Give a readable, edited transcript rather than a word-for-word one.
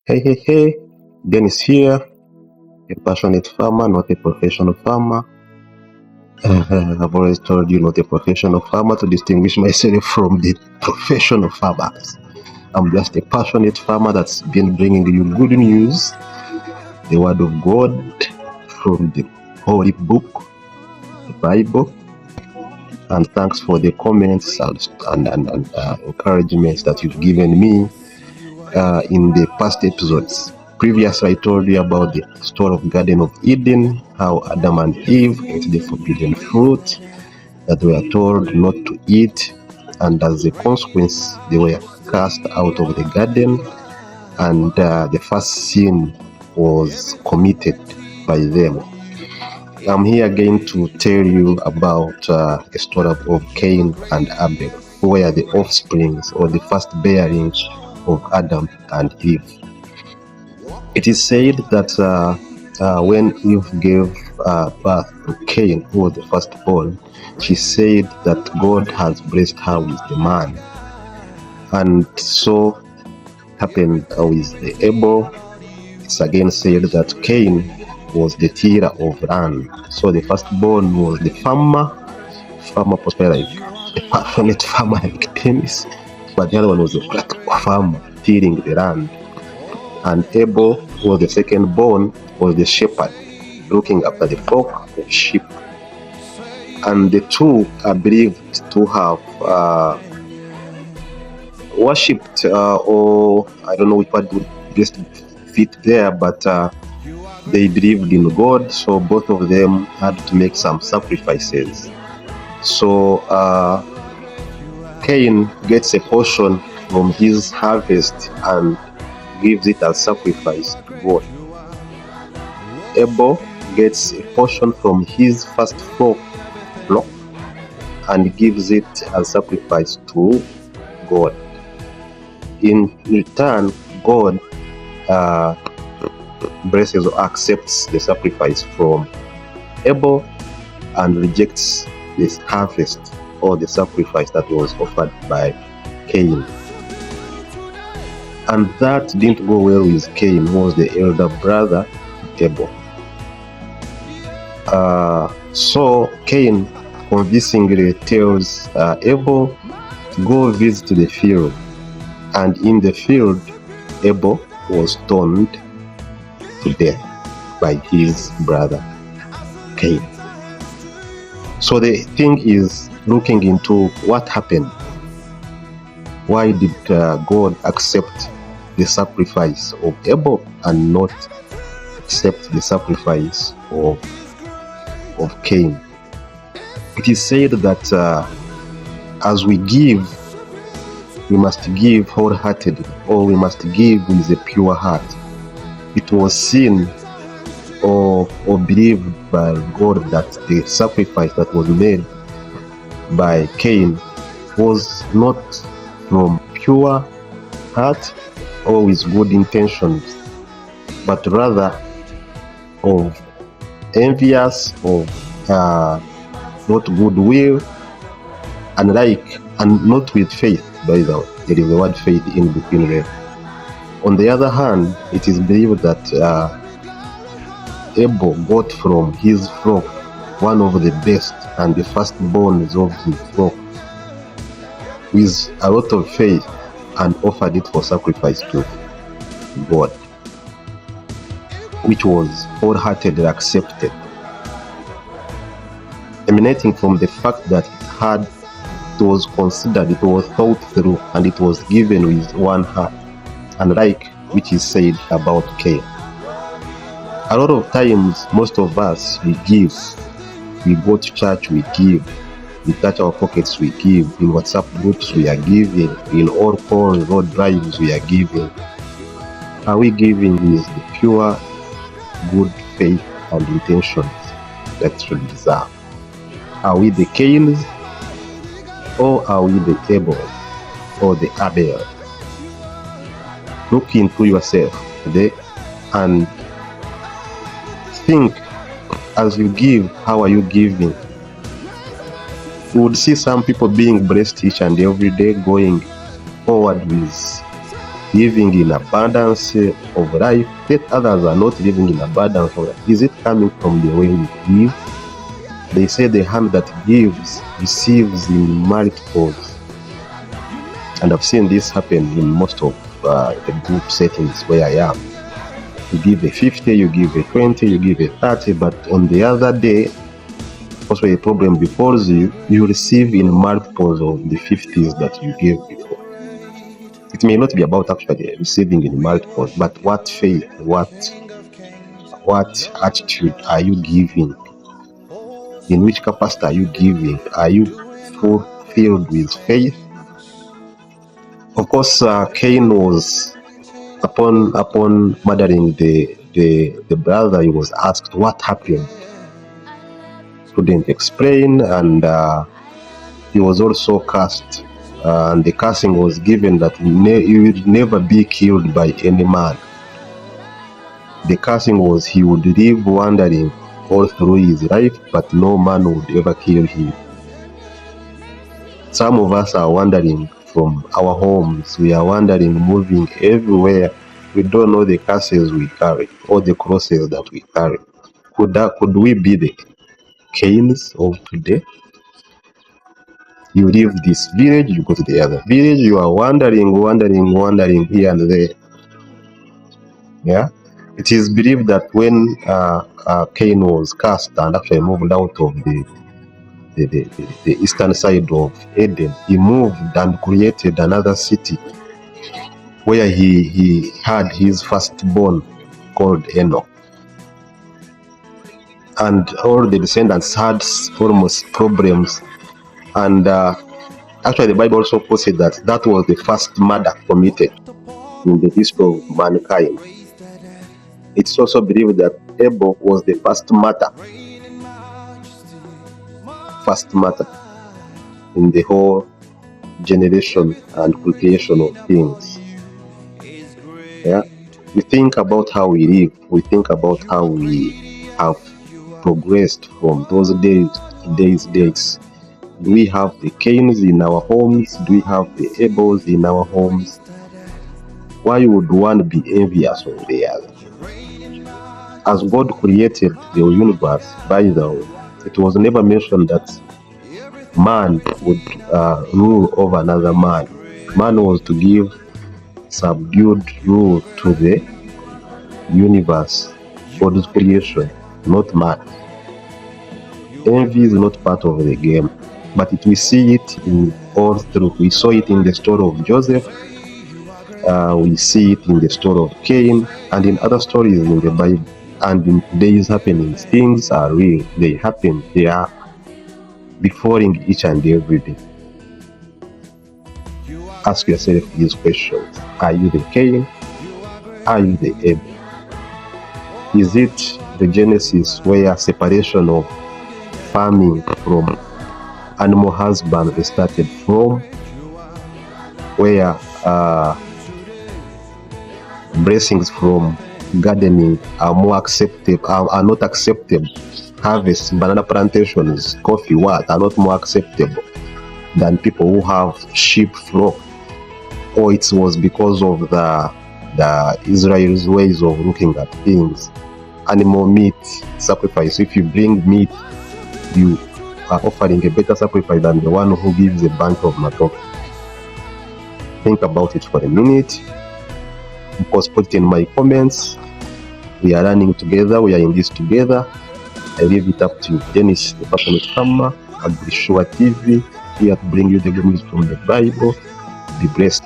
Hey, Dennis here, a passionate farmer, not a professional farmer. I've always told you, not a professional farmer, to distinguish myself from the professional farmers. I'm just a passionate farmer that's been bringing you good news, the word of God from the Holy Book, the Bible. And thanks for the comments and encouragements that you've given me in the past episodes. Previously, I told you about the story of Garden of Eden, how Adam and Eve ate the forbidden fruit that they were told not to eat, and as a consequence, they were cast out of the garden, and the first sin was committed by them. I'm here again to tell you about the story of Cain and Abel, who were the offsprings or the first bearings of Adam and Eve. It is said that when Eve gave birth to Cain, who was the firstborn, she said that God has blessed her with the man. And so happened with the Abel. It's again said that Cain was the tiller of land. So the firstborn was the farmer prosper like a passionate farmer like Dennis, but the other one was a practical farmer tilling the land. And Abel, who was the second born, was the shepherd looking after the flock of sheep. And the two are believed to have worshipped, or I don't know which word would best fit there, but they believed in God, so both of them had to make some sacrifices. So Cain gets a portion from his harvest and gives it as sacrifice to God. Abel gets a portion from his first flock and gives it as sacrifice to God. In return, God blesses or accepts the sacrifice from Abel and rejects this harvest or the sacrifice that was offered by Cain. And that didn't go well with Cain, who was the elder brother of Abel. So Cain convincingly tells Abel to go visit the field. And in the field, Abel was stoned to death by his brother Cain. So the thing is looking into what happened. Why did God accept the sacrifice of Abel and not accept the sacrifice of Cain? It is said that as we give, we must give wholeheartedly, or we must give with a pure heart. It was seen or believed by God that the sacrifice that was made by Cain was not from pure heart or with good intentions, but rather of envious, of not goodwill, and not with faith. By the way, there is the word faith in between there. On the other hand, it is believed that Abel got from his flock one of the best and the firstborns of his flock with a lot of faith and offered it for sacrifice to God, which was wholeheartedly accepted, emanating from the fact that it was considered, it was thought through, and it was given with one heart, unlike which is said about Cain. A lot of times, most of us, we give. We go to church, we give. We touch our pockets, we give. In WhatsApp groups, we are giving. In all calls, all drives, we are giving. Are we giving with the pure, good faith and intentions that should deserve? Are we the Cains, or are we the Abel or the Abel? Look into yourself today and think, as you give, how are you giving? You would see some people being blessed each and every day, going forward with living in abundance of life, yet others are not living in abundance of life? Is it coming from the way we give? They say the hand that gives receives in multiples. And I've seen this happen in most of the group settings where I am. You give a 50, you give a 20, you give a 30, but on the other day, also a problem befalls you, you receive in multiples of the 50s that you gave before. It may not be about actually receiving in multiples, but what faith, what attitude are you giving? In which capacity are you giving? Are you filled with faith? Of course, Cain was, upon murdering the brother, he was asked what happened. Couldn't explain, and he was also cursed. And the cursing was given that he would never be killed by any man. The cursing was he would live wandering all through his life, but no man would ever kill him. Some of us are wandering from our homes. We are wandering, moving everywhere. We don't know the curses we carry or the crosses that we carry. Could we be the Cains of today? You leave this village, you go to the other village, you are wandering here and there. Yeah, it is believed that when Cain was cast and actually moved out of the eastern side of Eden, he moved and created another city where he had his firstborn called Enoch. And all the descendants had almost problems. And actually the Bible also puts it that was the first murder committed in the history of mankind. It's also believed that Abel was the first martyr in the whole generation and creation of things. Yeah, we think about how we live, we think about how we have progressed from those days to today's days. Do we have the Cains in our homes? Do we have the Abels in our homes? Why would one be envious of the other? As God created the universe, by the way, it was never mentioned that man would rule over another man. Man was to give subdued rule to the universe, God's creation, not man. Envy is not part of the game, but we see it in all through. We saw it in the story of Joseph, we see it in the story of Cain, and in other stories in the Bible. And in today's happenings, things are real. They happen. They are befalling each and every day. Ask yourself these questions. Are you the Cain? Are you the Abel? Is it the Genesis where separation of farming from animal husbandry started from, where blessings from gardening are not acceptable? Harvests, banana plantations, coffee, are not more acceptable than people who have sheep flock? Or it was because of the Israel's ways of looking at things? Animal meat sacrifice. If you bring meat, you are offering a better sacrifice than the one who gives a bunch of matoke. Think about it for a minute. Of course, put it in my comments. We are running together. We are in this together. I leave it up to you. Dennis, the passionate farmer, Agrishua TV, here to bring you the good news from the Bible. Be blessed.